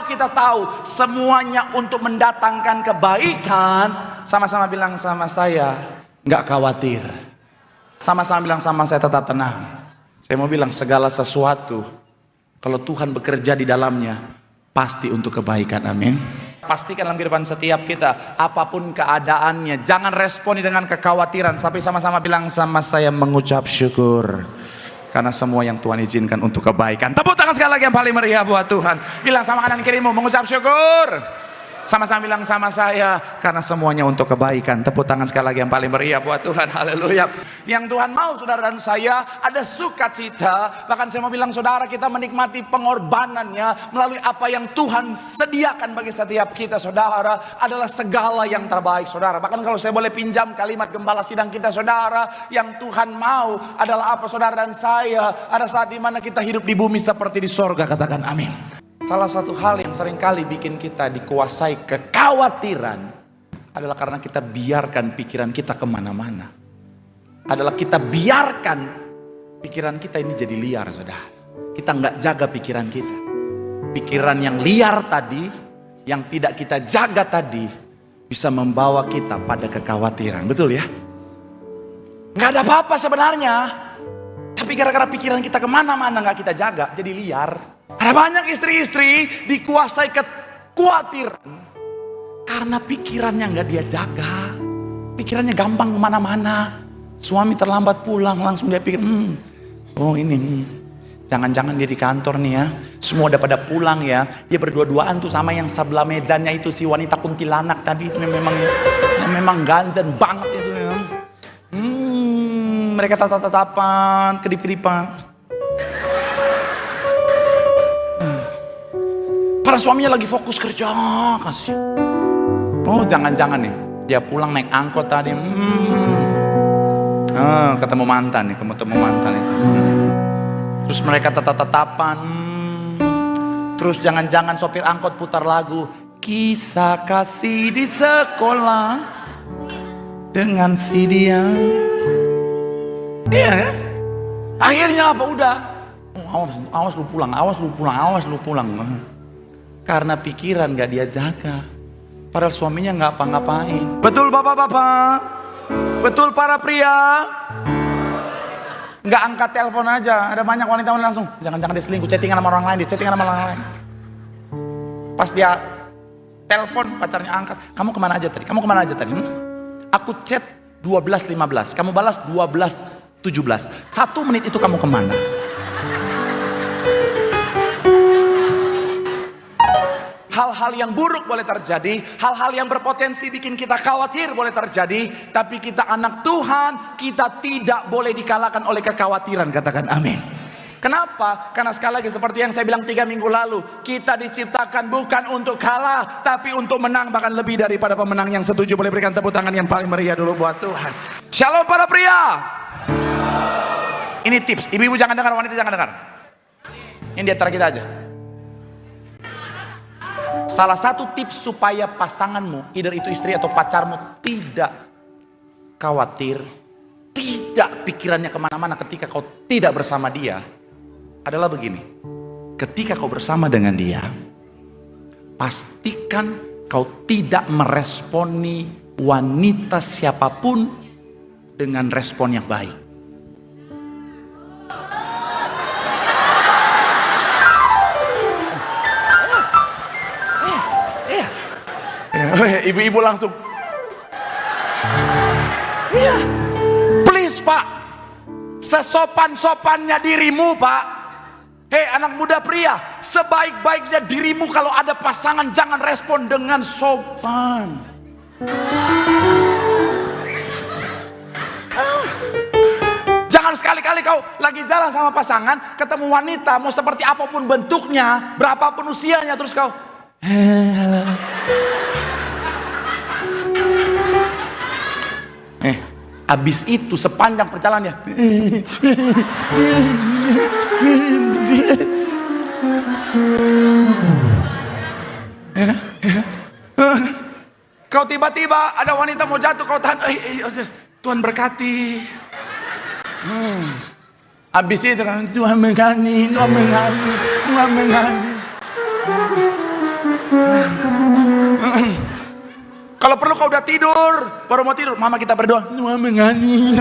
Kalau kita tahu semuanya untuk mendatangkan kebaikan, sama-sama bilang sama saya, nggak khawatir. Sama-sama bilang sama saya, tetap tenang. Saya mau bilang segala sesuatu, kalau Tuhan bekerja di dalamnya, pasti untuk kebaikan. Amin. Pastikan dalam kehidupan setiap kita, apapun keadaannya, jangan responi dengan kekhawatiran. Tapi sama-sama bilang sama saya, mengucap syukur. Karena semua yang Tuhan izinkan untuk kebaikan. Tepuk tangan sekali lagi yang paling meriah buat Tuhan. Bilang sama kanan kirimu, mengucap syukur. Sama-sama bilang sama saya, karena semuanya untuk kebaikan. Tepuk tangan sekali lagi yang paling meriah buat Tuhan. Haleluya. Yang Tuhan mau saudara dan saya ada sukacita. Bahkan saya mau bilang saudara, kita menikmati pengorbanannya melalui apa yang Tuhan sediakan bagi setiap kita saudara, adalah segala yang terbaik saudara. Bahkan kalau saya boleh pinjam kalimat gembala sidang kita saudara, yang Tuhan mau adalah apa saudara dan saya, ada saat dimana kita hidup di bumi seperti di sorga. Katakan amin. Salah satu hal yang seringkali bikin kita dikuasai kekhawatiran adalah karena kita biarkan pikiran kita kemana-mana. Adalah kita biarkan pikiran kita ini jadi liar saudara. Kita nggak jaga pikiran kita. Pikiran yang liar tadi, yang tidak kita jaga tadi, bisa membawa kita pada kekhawatiran. Betul ya? Nggak ada apa-apa sebenarnya, tapi gara-gara pikiran kita kemana-mana nggak kita jaga, jadi liar. Ada banyak istri-istri dikuasai kekhawatiran karena pikirannya nggak dia jaga. Pikirannya gampang kemana-mana. Suami terlambat pulang, langsung dia pikir, oh ini, jangan-jangan dia di kantor nih ya. Semua udah pada pulang ya. Dia berdua-duaan tuh sama yang sebelah medannya itu, si wanita kuntilanak tadi itu yang memang ganjen banget itu ya. Mereka tatap-tatapan, kedip-kedipan. Para suaminya lagi fokus kerja, kasih. Oh jangan-jangan nih, dia pulang naik angkot tadi. Ketemu mantan nih, ketemu mantan itu. Terus mereka tatap-tatapan. Terus jangan-jangan sopir angkot putar lagu Kisah Kasih di Sekolah dengan si dia. Iya kan? Akhirnya apa? Udah. Awas lu pulang, awas lu pulang, awas lu pulang. Karena pikiran gak dia jaga. Padahal suaminya gak apa-ngapain. Betul bapak-bapak? Betul para pria? Gak angkat telepon aja. Ada banyak wanita langsung, jangan-jangan dia selingkuh, chattingan sama orang lain, dia chattingan sama orang lain. Pas dia telepon, pacarnya angkat, kamu kemana aja tadi? Kamu kemana aja tadi? Aku chat 12.15, kamu balas 12.17. 1 menit itu kamu kemana? Hal-hal yang buruk boleh terjadi, hal-hal yang berpotensi bikin kita khawatir boleh terjadi, tapi kita anak Tuhan, kita tidak boleh dikalahkan oleh kekhawatiran. Katakan amin. Kenapa? Karena sekali lagi seperti yang saya bilang 3 minggu lalu, kita diciptakan bukan untuk kalah, tapi untuk menang, bahkan lebih daripada pemenang. Yang setuju boleh berikan tepuk tangan yang paling meriah dulu buat Tuhan. Shalom para pria. Ini tips, ibu-ibu jangan dengar, wanita jangan dengar. Ini di antara kita aja. Salah satu tips supaya pasanganmu, either itu istri atau pacarmu, tidak khawatir, tidak pikirannya kemana-mana ketika kau tidak bersama dia, adalah begini. Ketika kau bersama dengan dia, pastikan kau tidak meresponi wanita siapapun dengan respon yang baik. Ibu-ibu langsung, iya, please pak, sesopan-sopannya dirimu pak. Hei anak muda pria, sebaik-baiknya dirimu kalau ada pasangan jangan respon dengan sopan. Jangan sekali-kali kau lagi jalan sama pasangan, ketemu wanita mau seperti apapun bentuknya, berapapun usianya, terus kau halo. Abis itu sepanjang perjalanannya kau tiba-tiba ada wanita mau jatuh, kau tahan, Tuhan berkati. Abis itu kan Tuhan berkati, Tuhan berkati, Tuhan berkati. baru mau tidur, mama kita berdoa, mama ngani.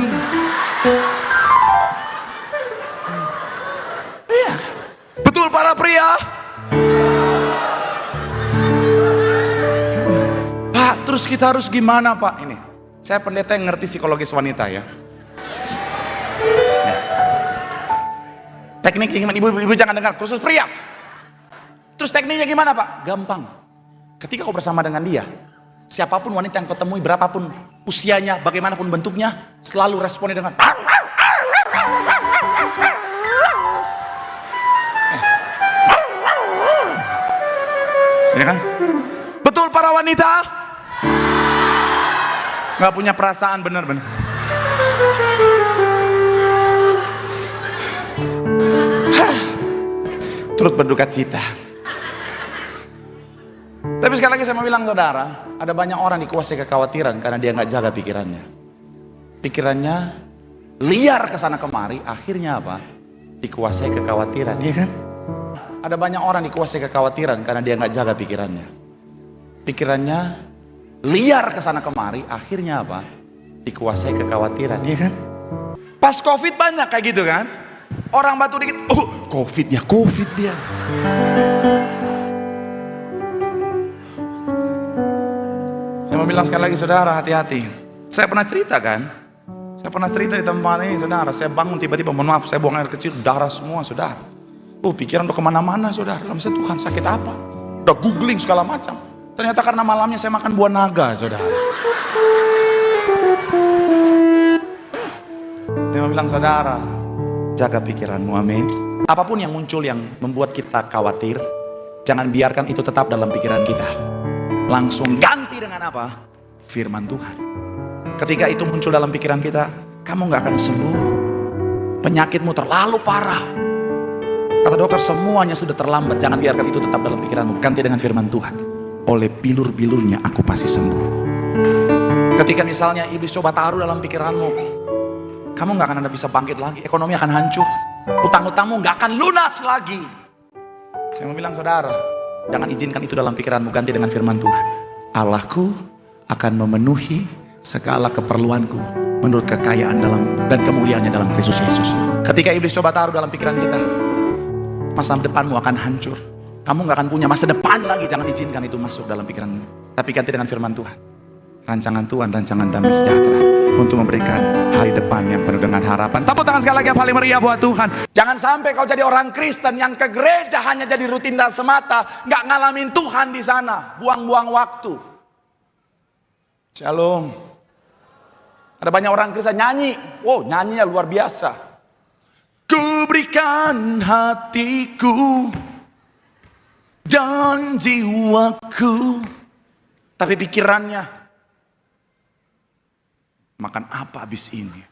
Iya, betul para pria. Pak, terus kita harus gimana Pak? Ini, saya pendeta yang ngerti psikologis wanita ya. Tekniknya gimana? Ibu-ibu jangan dengar, khusus pria. Terus tekniknya gimana Pak? Gampang. Ketika kau bersama dengan dia, siapapun wanita yang kau temui, berapapun usianya, bagaimanapun bentuknya, selalu responnya dengan ya kan? Betul para wanita? Gak punya perasaan, benar-benar. Turut berduka cita. Tapi sekali lagi saya mau bilang saudara, ada banyak orang dikuasai kekhawatiran karena dia nggak jaga pikirannya. Pikirannya liar ke sana kemari, akhirnya apa? Dikuasai kekhawatiran, iya kan? Ada banyak orang dikuasai kekhawatiran karena dia nggak jaga pikirannya. Pikirannya liar ke sana kemari, akhirnya apa? Dikuasai kekhawatiran, iya kan? Pas Covid banyak kayak gitu kan? Orang batu dikit, oh Covid dia. Saya mau bilang sekali lagi saudara, hati-hati. Saya pernah cerita kan? Saya pernah cerita di tempat ini saudara. Saya bangun tiba-tiba, mohon maaf, saya buang air kecil, darah semua saudara. Pikiran udah kemana-mana saudara. Dalam saya, Tuhan sakit apa? Udah googling segala macam. Ternyata karena malamnya saya makan buah naga saudara. Saya mau bilang saudara, jaga pikiranmu, amin. Apapun yang muncul yang membuat kita khawatir, jangan biarkan itu tetap dalam pikiran kita. Langsung ganti dengan apa? Firman Tuhan. Ketika itu muncul dalam pikiran kita, kamu gak akan sembuh. Penyakitmu terlalu parah. Kata dokter, semuanya sudah terlambat. Jangan biarkan itu tetap dalam pikiranmu. Ganti dengan firman Tuhan. Oleh bilur-bilurnya aku pasti sembuh. Ketika misalnya iblis coba taruh dalam pikiranmu, kamu gak akan bisa bangkit lagi. Ekonomi akan hancur. Utang-utangmu gak akan lunas lagi. Saya mau bilang saudara, jangan izinkan itu dalam pikiranmu. Ganti dengan firman Tuhan. Allahku akan memenuhi segala keperluanku menurut kekayaan dalam dan kemuliaannya dalam Kristus Yesus. Ketika iblis coba taruh dalam pikiran kita, masa depanmu akan hancur. Kamu gak akan punya masa depan lagi. Jangan izinkan itu masuk dalam pikiranmu. Tapi ganti dengan firman Tuhan. Rancangan Tuhan, rancangan damai sejahtera untuk memberikan hari depan yang penuh dengan harapan. Tepuk tangan sekali lagi yang paling meriah buat Tuhan. Jangan sampai kau jadi orang Kristen yang ke gereja hanya jadi rutinitas semata, nggak ngalamin Tuhan di sana, buang-buang waktu. Shalom. Ada banyak orang Kristen nyanyi, wow nyanyinya luar biasa. Ku berikan hatiku dan jiwaku, tapi pikirannya makan apa habis ini?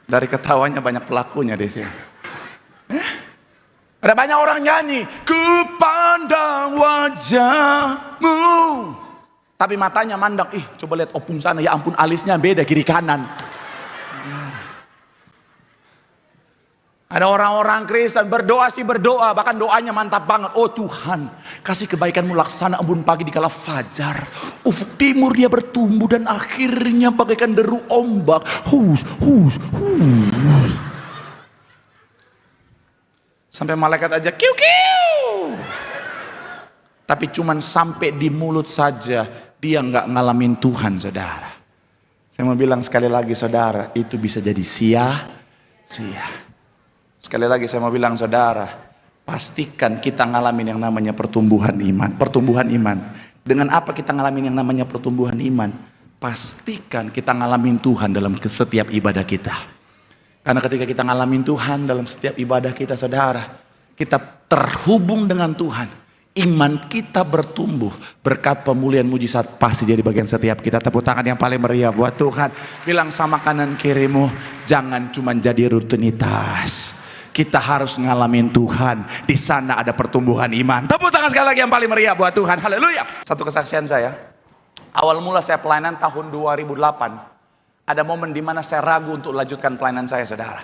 Dari ketawanya banyak pelakunya di sini. Ada banyak orang nyanyi, ku pandang wajahmu, tapi matanya mandang, coba lihat opung sana, ya ampun alisnya beda kiri kanan. Ada orang-orang Kristen berdoa sih berdoa, bahkan doanya mantap banget. Oh Tuhan, kasih kebaikanmu laksana embun pagi di kala fajar. Ufuk timur dia bertumbuh dan akhirnya bagaikan deru ombak. Hus. Sampai malaikat aja kiu. Tapi cuman sampai di mulut saja, dia nggak ngalamin Tuhan saudara. Saya mau bilang sekali lagi saudara, itu bisa jadi sia-sia. Sekali lagi saya mau bilang saudara, pastikan kita ngalamin yang namanya pertumbuhan iman. Pertumbuhan iman. Dengan apa kita ngalamin yang namanya pertumbuhan iman? Pastikan kita ngalamin Tuhan dalam setiap ibadah kita. Karena ketika kita ngalamin Tuhan dalam setiap ibadah kita saudara, kita terhubung dengan Tuhan. Iman kita bertumbuh, berkat pemulihan mujizat pasti jadi bagian setiap kita. Tepuk tangan yang paling meriah buat Tuhan. Bilang sama kanan kirimu, jangan cuma jadi rutinitas. Kita harus ngalamin Tuhan. Di sana ada pertumbuhan iman. Tepuk tangan sekali lagi yang paling meriah buat Tuhan. Haleluya. Satu kesaksian saya. Awal mula saya pelayanan tahun 2008. Ada momen di mana saya ragu untuk lanjutkan pelayanan saya, saudara.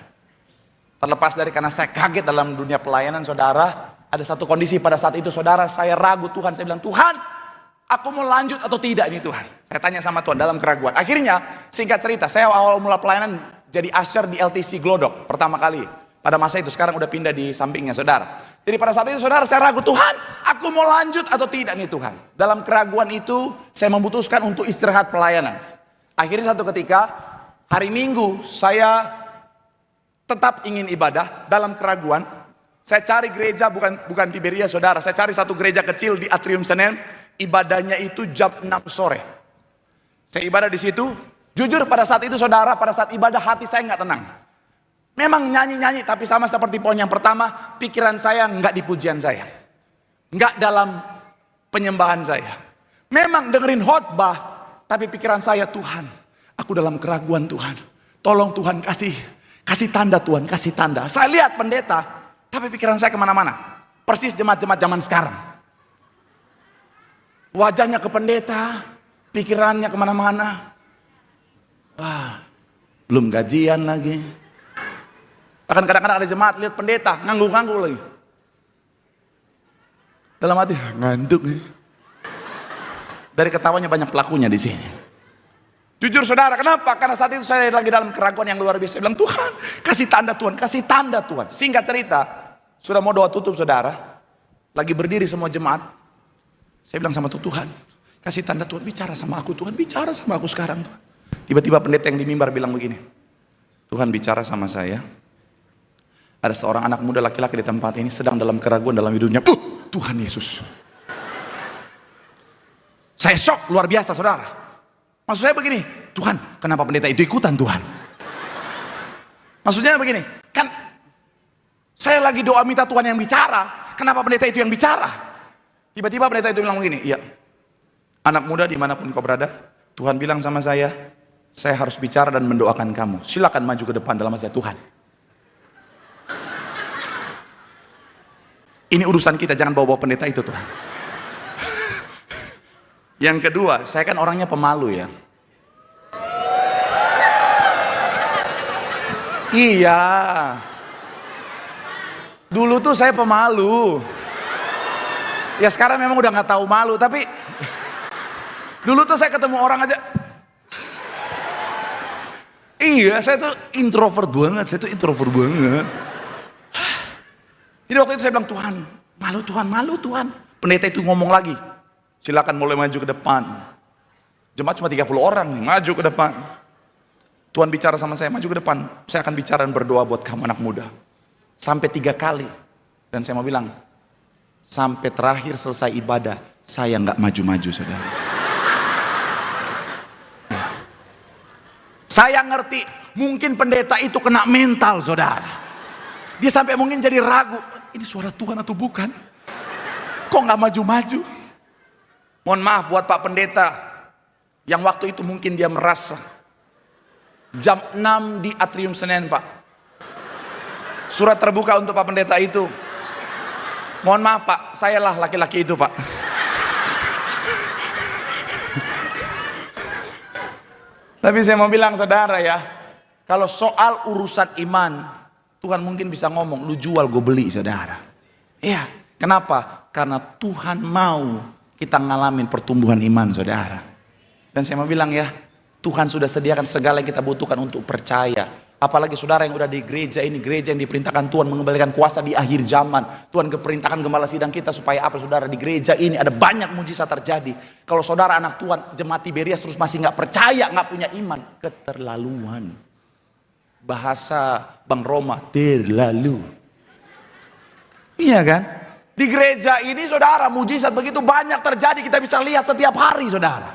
Terlepas dari karena saya kaget dalam dunia pelayanan, saudara. Ada satu kondisi pada saat itu, saudara, saya ragu Tuhan. Saya bilang, Tuhan, Aku mau lanjut atau tidak ini Tuhan. Saya tanya sama Tuhan dalam keraguan. Akhirnya, singkat cerita, saya awal mula pelayanan jadi usher di LTC Glodok pertama kali. Pada masa itu, sekarang udah pindah di sampingnya saudara. Jadi pada saat itu saudara, saya ragu, Tuhan, aku mau lanjut atau tidak nih Tuhan. Dalam keraguan itu, saya memutuskan untuk istirahat pelayanan. Akhirnya satu ketika, hari Minggu, saya tetap ingin ibadah dalam keraguan. Saya cari gereja bukan Tiberia saudara. Saya cari satu gereja kecil di Atrium Senen. Ibadahnya itu jam 6 sore. Saya ibadah di situ. Jujur pada saat itu saudara, pada saat ibadah hati saya nggak tenang. Memang nyanyi-nyanyi, tapi sama seperti poin yang pertama, pikiran saya nggak di pujian saya. Nggak dalam penyembahan saya. Memang dengerin khotbah, tapi pikiran saya, Tuhan, aku dalam keraguan Tuhan. Tolong Tuhan kasih tanda Tuhan, kasih tanda. Saya lihat pendeta, tapi pikiran saya kemana-mana. Persis jemaat-jemaat zaman sekarang. Wajahnya ke pendeta, pikirannya kemana-mana. Wah, belum gajian lagi. Bahkan kadang-kadang ada jemaat lihat pendeta, ngangguk-ngangguk lagi. Dalam hati, ngantuk nih. Dari ketawanya banyak pelakunya di sini. Jujur saudara, kenapa? Karena saat itu saya lagi dalam keraguan yang luar biasa. Saya bilang, Tuhan, kasih tanda Tuhan, kasih tanda Tuhan. Singkat cerita, sudah mau doa tutup saudara. Lagi berdiri semua jemaat. Saya bilang sama Tuhan, kasih tanda Tuhan, bicara sama aku Tuhan, bicara sama aku sekarang Tuhan. Tiba-tiba pendeta yang di mimbar bilang begini, Tuhan bicara sama saya. Ada seorang anak muda laki-laki di tempat ini sedang dalam keraguan dalam hidupnya. Tuhan Yesus. Saya shock luar biasa saudara. Maksud saya begini, Tuhan, kenapa pendeta itu ikutan Tuhan? Maksudnya begini, kan saya lagi doa minta Tuhan yang bicara, kenapa pendeta itu yang bicara? Tiba-tiba pendeta itu bilang begini, iya, anak muda dimanapun kau berada, Tuhan bilang sama saya harus bicara dan mendoakan kamu. Silakan maju ke depan dalam hati saya, Tuhan. Ini urusan kita, jangan bawa-bawa pendeta itu Tuhan. Yang kedua, saya kan orangnya pemalu ya. Iya. Dulu tuh saya pemalu. Ya sekarang memang udah nggak tahu malu, tapi dulu tuh saya ketemu orang aja. Iya, saya tuh introvert banget, Jadi waktu itu saya bilang, Tuhan, malu Tuhan. Pendeta itu ngomong lagi. Silakan mulai maju ke depan. Jemaat cuma 30 orang nih, maju ke depan. Tuhan bicara sama saya, maju ke depan. Saya akan bicara dan berdoa buat kamu anak muda. Sampai 3 kali. Dan saya mau bilang, sampai terakhir selesai ibadah, saya nggak maju-maju saudara. Ya. Saya ngerti, mungkin pendeta itu kena mental saudara. Dia sampai mungkin jadi ragu, ini suara Tuhan atau bukan? Kok nggak maju-maju? Mohon maaf buat Pak Pendeta yang waktu itu mungkin dia merasa jam 6 di Atrium Senen Pak. Surat terbuka untuk Pak Pendeta itu. Mohon maaf Pak, sayalah laki-laki itu Pak. Tapi saya mau bilang saudara ya, kalau soal urusan iman, Tuhan mungkin bisa ngomong, lu jual gue beli saudara. Iya, kenapa? Karena Tuhan mau kita ngalamin pertumbuhan iman saudara. Dan saya mau bilang ya, Tuhan sudah sediakan segala yang kita butuhkan untuk percaya. Apalagi saudara yang udah di gereja ini, gereja yang diperintahkan Tuhan mengembalikan kuasa di akhir zaman. Tuhan keperintahkan gembala sidang kita supaya apa saudara, di gereja ini ada banyak mujizat terjadi. Kalau saudara anak Tuhan, jemaat Tiberias terus masih nggak percaya, nggak punya iman, keterlaluan. Bahasa Bang Roma, terlalu. Iya kan? Di gereja ini saudara, mujizat begitu banyak terjadi, kita bisa lihat setiap hari saudara.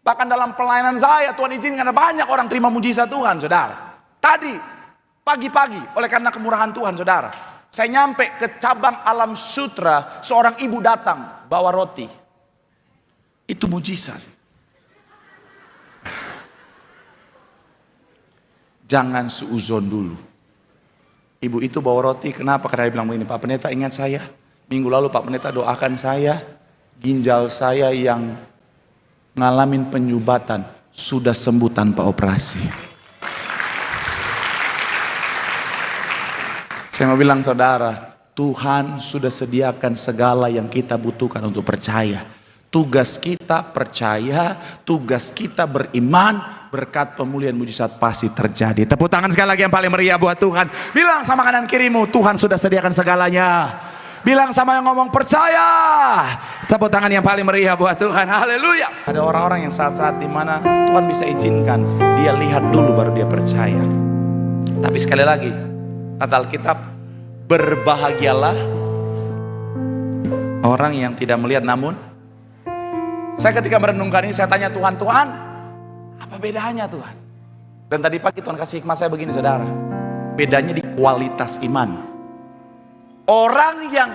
Bahkan dalam pelayanan saya, Tuhan izinkan ada banyak orang terima mujizat Tuhan saudara. Tadi, pagi-pagi, oleh karena kemurahan Tuhan saudara, saya nyampe ke cabang Alam Sutra, seorang ibu datang, bawa roti. Itu mujizat. Jangan suuzon dulu. Ibu itu bawa roti, kenapa? Karena dia bilang begini, Pak Pendeta ingat saya, minggu lalu Pak Pendeta doakan saya, ginjal saya yang ngalamin penyubatan sudah sembuh tanpa operasi. Saya mau bilang saudara, Tuhan sudah sediakan segala yang kita butuhkan untuk percaya. Tugas kita percaya, tugas kita beriman, berkat pemulihan mujizat pasti terjadi. Tepuk tangan sekali lagi yang paling meriah buat Tuhan. Bilang sama kanan kirimu, Tuhan sudah sediakan segalanya. Bilang sama yang ngomong, percaya. Tepuk tangan yang paling meriah buat Tuhan. Haleluya. Ada orang-orang yang saat-saat dimana Tuhan bisa izinkan dia lihat dulu baru dia percaya. Tapi sekali lagi, kata Alkitab, berbahagialah orang yang tidak melihat namun. Saya ketika merenungkan ini, saya tanya Tuhan, Tuhan, apa bedanya Tuhan? Dan tadi pagi Tuhan kasih hikmat saya begini saudara. Bedanya di kualitas iman. Orang yang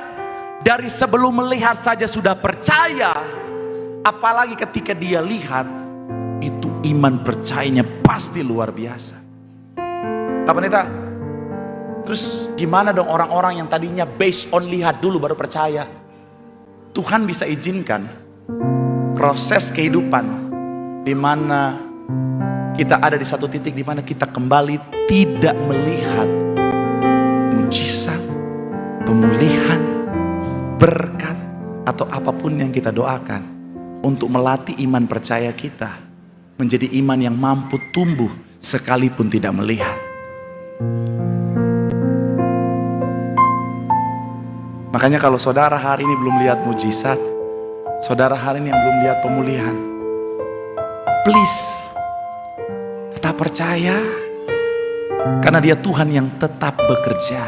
dari sebelum melihat saja sudah percaya, apalagi ketika dia lihat, itu iman percayanya pasti luar biasa. Pak Pendeta, terus gimana dong orang-orang yang tadinya based on lihat dulu baru percaya? Tuhan bisa izinkan proses kehidupan di mana kita ada di satu titik di mana kita kembali tidak melihat mujizat, pemulihan, berkat atau apapun yang kita doakan, untuk melatih iman percaya kita menjadi iman yang mampu tumbuh sekalipun tidak melihat. Makanya kalau saudara hari ini belum lihat mujizat, saudara hari ini yang belum lihat pemulihan, please tetap percaya, karena dia Tuhan yang tetap bekerja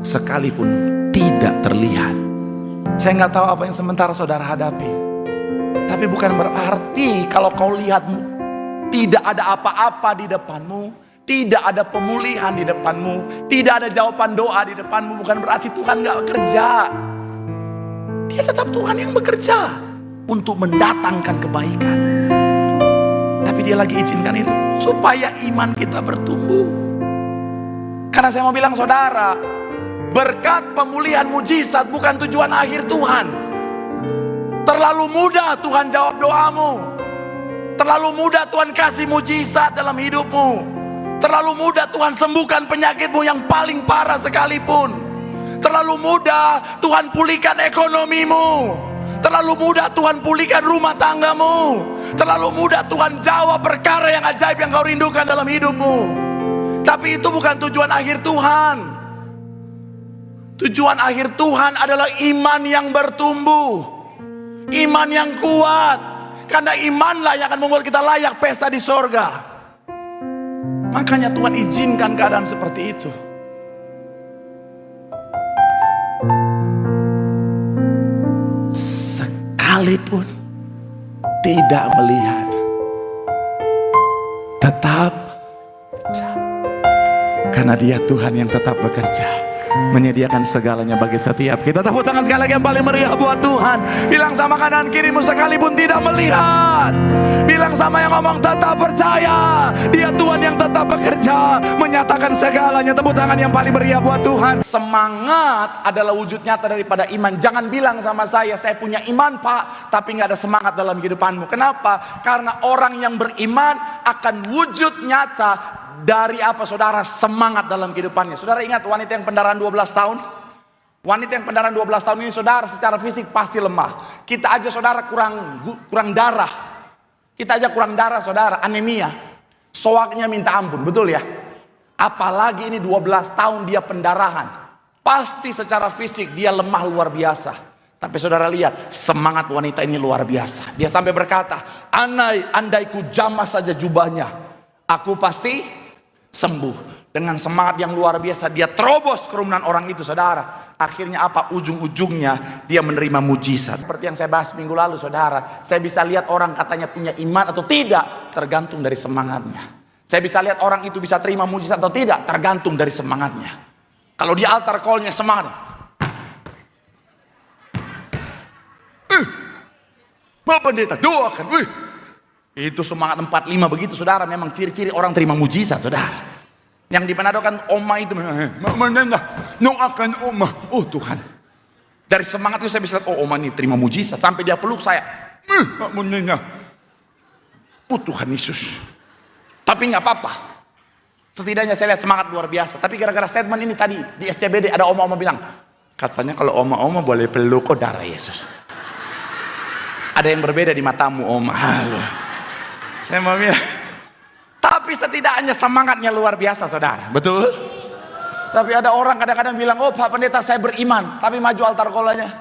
sekalipun tidak terlihat. Saya nggak tahu apa yang sementara saudara hadapi, tapi bukan berarti kalau kau lihat tidak ada apa-apa di depanmu, tidak ada pemulihan di depanmu, tidak ada jawaban doa di depanmu, bukan berarti Tuhan nggak bekerja. Dia tetap Tuhan yang bekerja untuk mendatangkan kebaikan. Tapi dia lagi izinkan itu supaya iman kita bertumbuh. Karena saya mau bilang saudara, berkat pemulihan mujizat bukan tujuan akhir Tuhan. Terlalu mudah Tuhan jawab doamu. Terlalu mudah Tuhan kasih mujizat dalam hidupmu. Terlalu mudah Tuhan sembuhkan penyakitmu yang paling parah sekalipun. Terlalu mudah Tuhan pulihkan ekonomimu. Terlalu mudah Tuhan pulihkan rumah tanggamu. Terlalu mudah Tuhan jawab perkara yang ajaib yang kau rindukan dalam hidupmu. Tapi itu bukan tujuan akhir Tuhan. Tujuan akhir Tuhan adalah iman yang bertumbuh, iman yang kuat. Karena imanlah yang akan membuat kita layak pesta di sorga. Makanya Tuhan izinkan keadaan seperti itu. Sekalipun tidak melihat, tetap percaya. Karena dia Tuhan yang tetap bekerja, menyediakan segalanya bagi setiap kita. Tepuk tangan sekali lagi yang paling meriah buat Tuhan. Bilang sama kanan kirimu, sekalipun tidak melihat. Bilang sama yang ngomong, tetap percaya. Dia Tuhan yang tetap bekerja, menyatakan segalanya. Tepuk tangan yang paling meriah buat Tuhan. Semangat adalah wujud nyata daripada iman. Jangan bilang sama saya punya iman Pak, tapi gak ada semangat dalam kehidupanmu. Kenapa? Karena orang yang beriman akan wujud nyata dari apa saudara? Semangat dalam kehidupannya. Saudara ingat wanita yang pendarahan 12 tahun? Wanita yang pendarahan 12 tahun ini saudara secara fisik pasti lemah. Kita aja saudara kurang darah. Kita aja kurang darah saudara, anemia. Soaknya minta ampun, betul ya? Apalagi ini 12 tahun dia pendarahan. Pasti secara fisik dia lemah luar biasa. Tapi saudara lihat, semangat wanita ini luar biasa. Dia sampai berkata, andai ku jamah saja jubahnya, aku pasti sembuh. Dengan semangat yang luar biasa, dia terobos kerumunan orang itu saudara. Akhirnya apa? Ujung-ujungnya dia menerima mujizat. Seperti yang saya bahas minggu lalu saudara, saya bisa lihat orang katanya punya iman atau tidak, tergantung dari semangatnya. Saya bisa lihat orang itu bisa terima mujizat atau tidak, tergantung dari semangatnya. Kalau di altar call-nya semangat, Pak Pendeta doakan, itu semangat 45 begitu saudara. Memang ciri-ciri orang terima mujizat saudara. Yang dipenadokan oma itu, doakan oma. Oh Tuhan, dari semangat itu saya bisa lihat, oh oma ini terima mujizat. Sampai dia peluk saya, oh Tuhan Yesus. Tapi nggak apa-apa, setidaknya saya lihat semangat luar biasa. Tapi gara-gara statement ini tadi di SCBD ada oma-oma bilang, katanya kalau oma-oma boleh peluk, oh darah Yesus. Ada yang berbeda di matamu, Om. Halo. Saya mau bilang, tapi setidaknya semangatnya luar biasa, saudara. Betul? Tapi ada orang kadang-kadang bilang, oh Pak Pendeta saya beriman, tapi maju altar kolanya.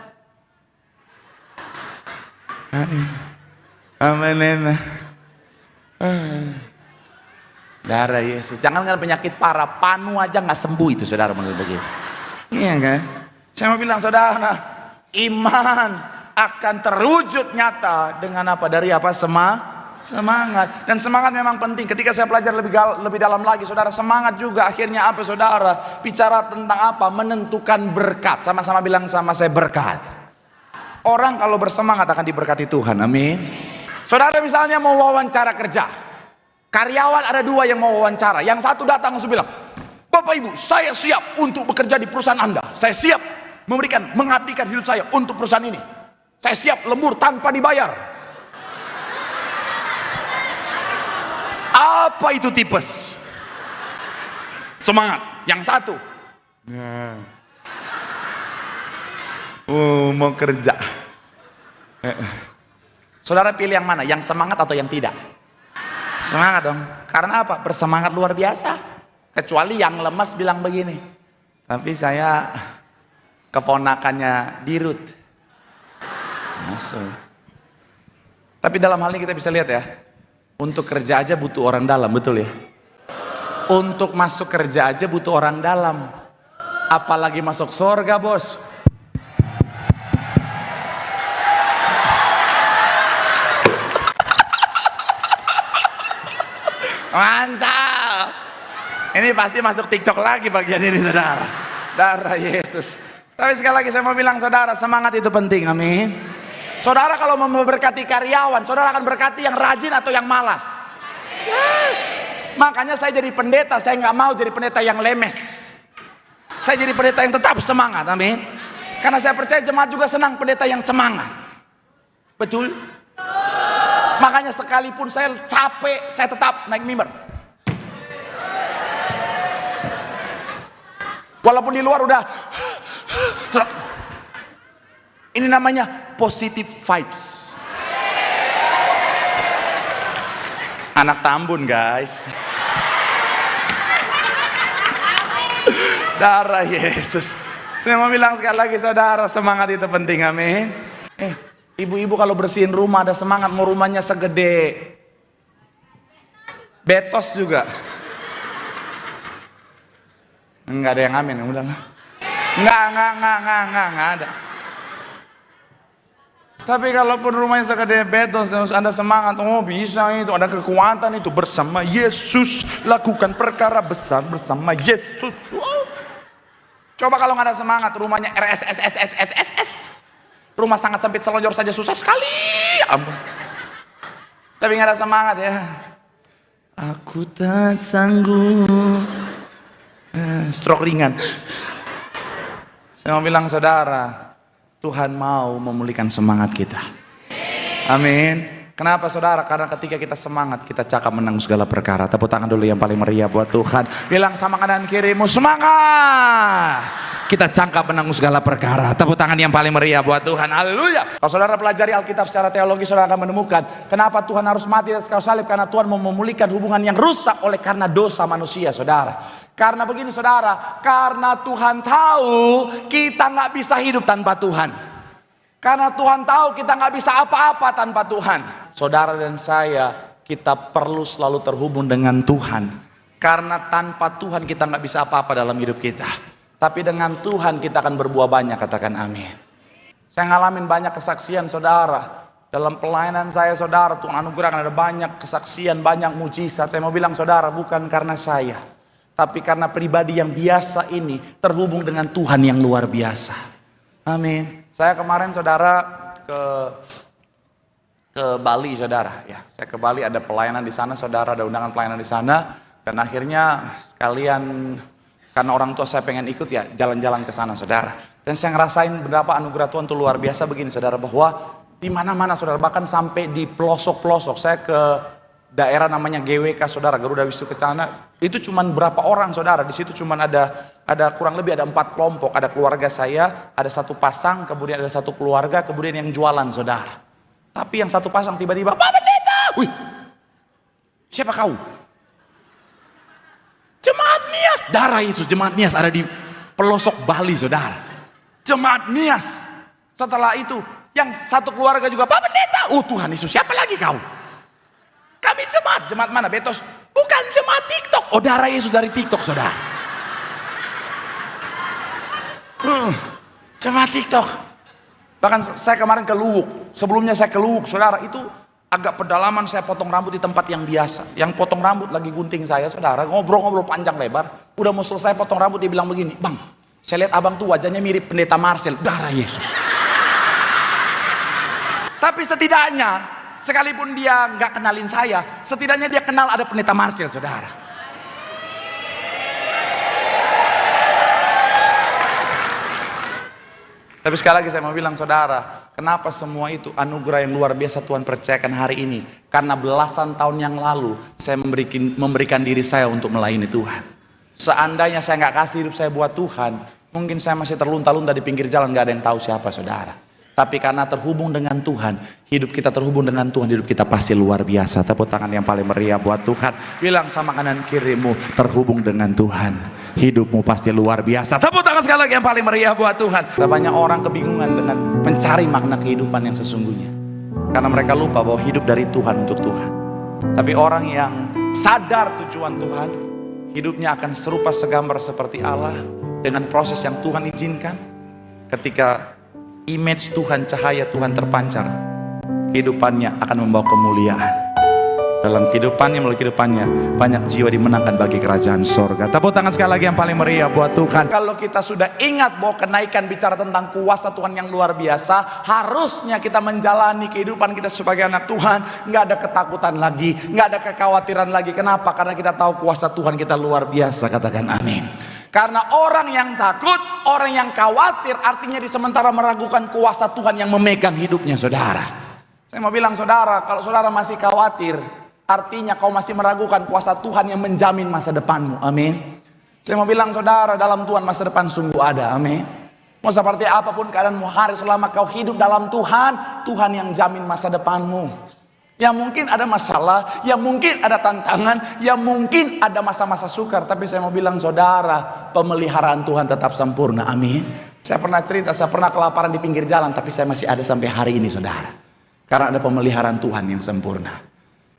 Amin. Darah Yesus. Jangankan penyakit parah, panu aja nggak sembuh itu, saudara, menurut begitu. Iya kan? Saya mau bilang, saudara, iman akan terwujud nyata dengan apa? Dari apa? Semangat. Dan semangat memang penting. Ketika saya belajar lebih dalam lagi, saudara, semangat juga akhirnya apa, saudara? Bicara tentang apa? Menentukan berkat. Sama-sama bilang sama saya, berkat. Orang kalau bersemangat akan diberkati Tuhan. Amin. Saudara misalnya mau wawancara kerja, karyawan ada 2 yang mau wawancara. Yang satu datang langsung bilang, Bapak Ibu, saya siap untuk bekerja di perusahaan Anda. Saya siap mengabdikan hidup saya untuk perusahaan ini. Saya siap lembur tanpa dibayar. Apa itu tipes? Semangat. Yang satu, mau kerja. Saudara pilih yang mana? Yang semangat atau yang tidak? Semangat dong. Karena apa? Bersemangat luar biasa. Kecuali yang lemas bilang begini, tapi saya keponakannya Dirut. Masuk. Tapi dalam hal ini kita bisa lihat ya, untuk kerja aja butuh orang dalam, betul ya? Untuk masuk kerja aja butuh orang dalam. Apalagi masuk surga, bos. Mantap. Ini pasti masuk TikTok lagi bagian ini, saudara. Darah Yesus. Tapi sekali lagi saya mau bilang, saudara, semangat itu penting. Amin. Saudara kalau mau memberkati karyawan, saudara akan berkati yang rajin atau yang malas? Yes. Makanya saya jadi pendeta, saya nggak mau jadi pendeta yang lemes. Saya jadi pendeta yang tetap semangat. Amin. Karena saya percaya jemaat juga senang pendeta yang semangat. Betul? Makanya sekalipun saya capek, saya tetap naik mimbar. Walaupun di luar udah, ini namanya positive vibes. Anak Tambun, guys. Darah Yesus. Saya mau bilang sekali lagi, saudara, semangat itu penting. Amin. Ibu-ibu kalau bersihin rumah ada semangat, mau rumahnya segede Betos juga. Enggak ada yang amin, udah lah. Enggak ada. Tapi kalaupun rumahnya segede Betos, harus ada semangat. Oh bisa itu, ada kekuatan itu. Bersama Yesus lakukan perkara besar bersama Yesus. Wow. Coba kalau nggak ada semangat, rumahnya RSSSSSS. Rumah sangat sempit, selonjor saja susah sekali. Ampun. Tapi nggak ada semangat ya. Aku tak sanggup. Stroke ringan. Saya mau bilang, saudara, Tuhan mau memulihkan semangat kita. Amin. Kenapa, saudara? Karena ketika kita semangat, kita cakap menang segala perkara. Tepuk tangan dulu yang paling meriah buat Tuhan. Bilang sama kanan kirimu, semangat. Kita cangkap menang segala perkara. Tepuk tangan yang paling meriah buat Tuhan. Haleluya. Kalau saudara pelajari Alkitab secara teologi, saudara akan menemukan kenapa Tuhan harus mati di atas kayu salib. Karena Tuhan mau memulihkan hubungan yang rusak oleh karena dosa manusia, saudara. Karena begini, saudara, karena Tuhan tahu kita nggak bisa hidup tanpa Tuhan. Karena Tuhan tahu kita nggak bisa apa-apa tanpa Tuhan. Saudara dan saya, kita perlu selalu terhubung dengan Tuhan. Karena tanpa Tuhan kita nggak bisa apa-apa dalam hidup kita. Tapi dengan Tuhan kita akan berbuah banyak, katakan amin. Saya ngalamin banyak kesaksian, saudara. Dalam pelayanan saya, saudara, Tuhan anugerahkan ada banyak kesaksian, banyak mujizat. Saya mau bilang, saudara, bukan karena saya, tapi karena pribadi yang biasa ini terhubung dengan Tuhan yang luar biasa. Amin. Saya kemarin, saudara, ke Bali, saudara. Ya, saya ke Bali, ada pelayanan di sana, saudara, ada undangan pelayanan di sana. Dan akhirnya sekalian, karena orang tua saya pengen ikut ya, jalan-jalan ke sana, saudara. Dan saya ngerasain berapa anugerah Tuhan itu luar biasa begini, saudara, bahwa di mana-mana, saudara, bahkan sampai di pelosok-pelosok. Saya ke daerah namanya GWK, saudara, Garuda Wisnu Kencana. Itu cuman berapa orang, saudara? Di situ cuman ada kurang lebih ada 4 kelompok. Ada keluarga saya, ada 1 pasang, kemudian ada 1 keluarga, kemudian yang jualan, saudara. Tapi yang satu pasang tiba-tiba, Pak Pendeta! Wih, siapa kau? Jemaat Nias. Darah Yesus, Jemaat Nias ada di pelosok Bali, saudara. Jemaat Nias. Setelah itu, yang satu keluarga juga, Pak Pendeta! Oh Tuhan Yesus, siapa lagi kau? Kami jemaat mana Betos? Bukan jemaat TikTok. Oh darah Yesus dari TikTok, saudara. Jemaat TikTok. Bahkan saya kemarin ke Luwuk. Sebelumnya saya ke Luwuk, saudara. Itu agak pedalaman, saya potong rambut di tempat yang biasa. Yang potong rambut lagi gunting saya, saudara. Ngobrol-ngobrol panjang lebar. Udah mau selesai potong rambut, dia bilang begini, Bang, saya lihat abang tuh wajahnya mirip Pendeta Marcel. Darah Yesus. Tapi setidaknya, sekalipun dia nggak kenalin saya, setidaknya dia kenal ada Pendeta Marcel, saudara. Tapi sekali lagi saya mau bilang, saudara, kenapa semua itu anugerah yang luar biasa Tuhan percayakan hari ini? Karena belasan tahun yang lalu saya memberikan diri saya untuk melayani Tuhan. Seandainya saya nggak kasih hidup saya buat Tuhan, mungkin saya masih terlunta-lunta di pinggir jalan, nggak ada yang tahu siapa, saudara. Tapi karena terhubung dengan Tuhan, hidup kita terhubung dengan Tuhan, hidup kita pasti luar biasa. Tepuk tangan yang paling meriah buat Tuhan. Bilang sama kanan kirimu, terhubung dengan Tuhan, hidupmu pasti luar biasa. Tepuk tangan sekali lagi yang paling meriah buat Tuhan. Ada banyak orang kebingungan dengan mencari makna kehidupan yang sesungguhnya, karena mereka lupa bahwa hidup dari Tuhan untuk Tuhan. Tapi orang yang sadar tujuan Tuhan, hidupnya akan serupa segambar seperti Allah, dengan proses yang Tuhan izinkan. Ketika image Tuhan, cahaya Tuhan terpancar, kehidupannya akan membawa kemuliaan. Dalam kehidupannya, melalui kehidupannya, banyak jiwa dimenangkan bagi kerajaan sorga. Tepuk tangan sekali lagi yang paling meriah buat Tuhan. Kalau kita sudah ingat bahwa kenaikan bicara tentang kuasa Tuhan yang luar biasa, harusnya kita menjalani kehidupan kita sebagai anak Tuhan, nggak ada ketakutan lagi, nggak ada kekhawatiran lagi. Kenapa? Karena kita tahu kuasa Tuhan kita luar biasa. Katakan amin. Karena orang yang takut, orang yang khawatir, artinya di sementara meragukan kuasa Tuhan yang memegang hidupnya, saudara. Saya mau bilang, saudara, kalau saudara masih khawatir, artinya kau masih meragukan kuasa Tuhan yang menjamin masa depanmu. Amin. Saya mau bilang, saudara, dalam Tuhan masa depan sungguh ada. Amin. Mau seperti apapun keadaanmu hari, selama kau hidup dalam Tuhan, Tuhan yang jamin masa depanmu. Ya mungkin ada masalah, ya mungkin ada tantangan, ya mungkin ada masa-masa sukar. Tapi saya mau bilang, saudara, pemeliharaan Tuhan tetap sempurna. Amin. Saya pernah cerita, saya pernah kelaparan di pinggir jalan, tapi saya masih ada sampai hari ini, saudara. Karena ada pemeliharaan Tuhan yang sempurna.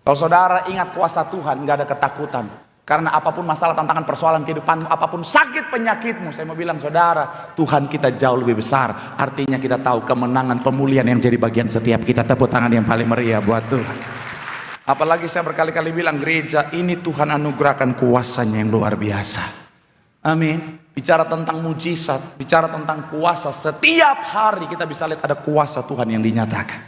Kalau saudara ingat kuasa Tuhan, gak ada ketakutan. Karena apapun masalah, tantangan, persoalan kehidupanmu, apapun sakit penyakitmu, saya mau bilang, saudara, Tuhan kita jauh lebih besar. Artinya kita tahu kemenangan, pemulihan yang jadi bagian setiap kita. Tepuk tangan yang paling meriah buat Tuhan. Apalagi saya berkali-kali bilang, gereja ini Tuhan anugerahkan kuasanya yang luar biasa. Amin. Bicara tentang mujizat, bicara tentang kuasa, setiap hari kita bisa lihat ada kuasa Tuhan yang dinyatakan.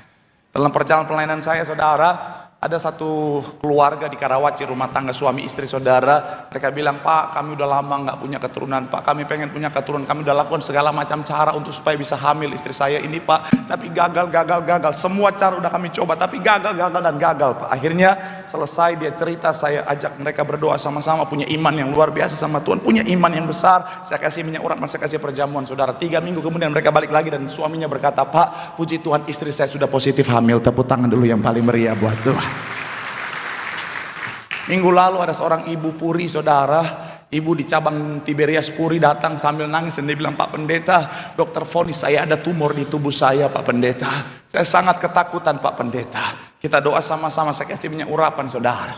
Dalam perjalanan pelayanan saya, saudara, ada satu keluarga di Karawaci, rumah tangga suami istri, saudara. Mereka bilang, Pak, kami udah lama nggak punya keturunan, Pak, kami pengen punya keturunan. Kami udah lakukan segala macam cara untuk supaya bisa hamil istri saya ini, Pak, tapi gagal. Semua cara udah kami coba, tapi gagal, Pak. Akhirnya selesai dia cerita, saya ajak mereka berdoa sama-sama, punya iman yang luar biasa sama Tuhan, punya iman yang besar. Saya kasih minyak urat, saya kasih perjamuan, saudara. 3 minggu kemudian mereka balik lagi dan suaminya berkata, Pak, puji Tuhan, istri saya sudah positif hamil. Tepuk tangan dulu yang paling meriah buat Tuhan. Minggu lalu ada seorang ibu Puri, saudara. Ibu di cabang Tiberias Puri datang sambil nangis dan dia bilang, Pak Pendeta, dokter vonis saya ada tumor di tubuh saya, Pak Pendeta. Saya sangat ketakutan, Pak Pendeta. Kita doa sama-sama, saya kasih minyak urapan, saudara.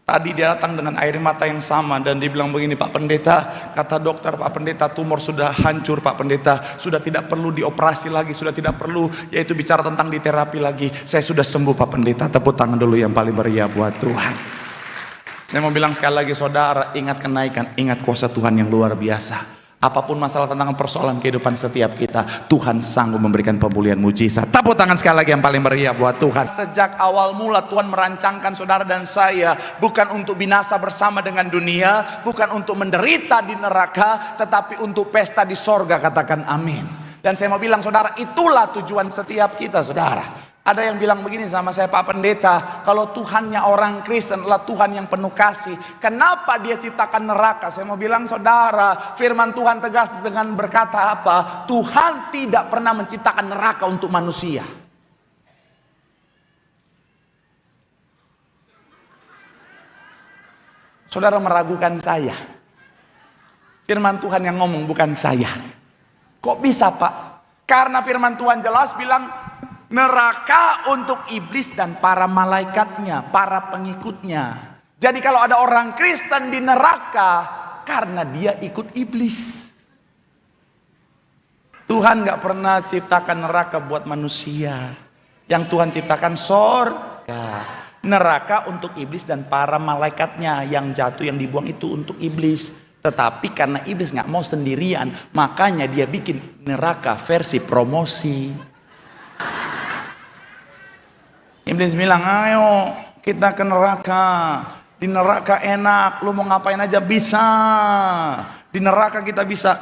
Tadi dia datang dengan air mata yang sama dan dia bilang begini, Pak Pendeta, kata dokter, Pak Pendeta, tumor sudah hancur, Pak Pendeta, sudah tidak perlu dioperasi lagi, sudah tidak perlu, yaitu bicara tentang diterapi lagi. Saya sudah sembuh, Pak Pendeta. Tepuk tangan dulu yang paling meriah buat Tuhan. Saya mau bilang sekali lagi, saudara, ingat kenaikan, ingat kuasa Tuhan yang luar biasa. Apapun masalah, tantangan, persoalan kehidupan setiap kita, Tuhan sanggup memberikan pemulihan mujizat. Tepuk tangan sekali lagi yang paling meriah buat Tuhan. Sejak awal mula Tuhan merancangkan saudara dan saya bukan untuk binasa bersama dengan dunia, bukan untuk menderita di neraka, tetapi untuk pesta di sorga. Katakan amin. Dan saya mau bilang, saudara, itulah tujuan setiap kita, saudara. Ada yang bilang begini sama saya, Pak Pendeta, kalau Tuhannya orang Kristen adalah Tuhan yang penuh kasih, kenapa dia ciptakan neraka? Saya mau bilang, saudara, firman Tuhan tegas dengan berkata apa? Tuhan tidak pernah menciptakan neraka untuk manusia. Saudara meragukan saya. Firman Tuhan yang ngomong, bukan saya. Kok bisa, Pak? Karena firman Tuhan jelas bilang, neraka untuk iblis dan para malaikatnya, para pengikutnya. Jadi kalau ada orang Kristen di neraka, karena dia ikut iblis. Tuhan gak pernah ciptakan neraka buat manusia. Yang Tuhan ciptakan sorga. Neraka untuk iblis dan para malaikatnya. Yang jatuh, yang dibuang itu untuk iblis. Tetapi karena iblis gak mau sendirian, makanya dia bikin neraka versi promosi. Iblis bilang, ayo kita ke neraka. Di neraka enak, lu mau ngapain aja bisa. Di neraka kita bisa.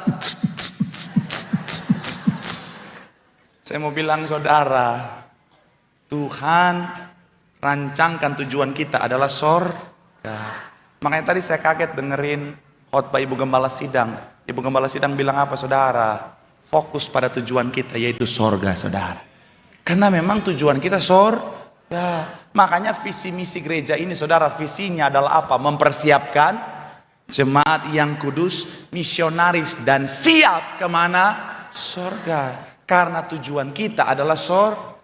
Saya mau bilang saudara, Tuhan rancangkan tujuan kita adalah sorga. Makanya tadi saya kaget dengerin khotbah Ibu Gembala Sidang. Ibu Gembala Sidang bilang apa saudara? Fokus pada tujuan kita, yaitu sorga saudara. Karena memang tujuan kita sorga. Makanya visi misi gereja ini saudara, visinya adalah apa? Mempersiapkan jemaat yang kudus, misionaris dan siap kemana? Sorga. Karena tujuan kita adalah sorga.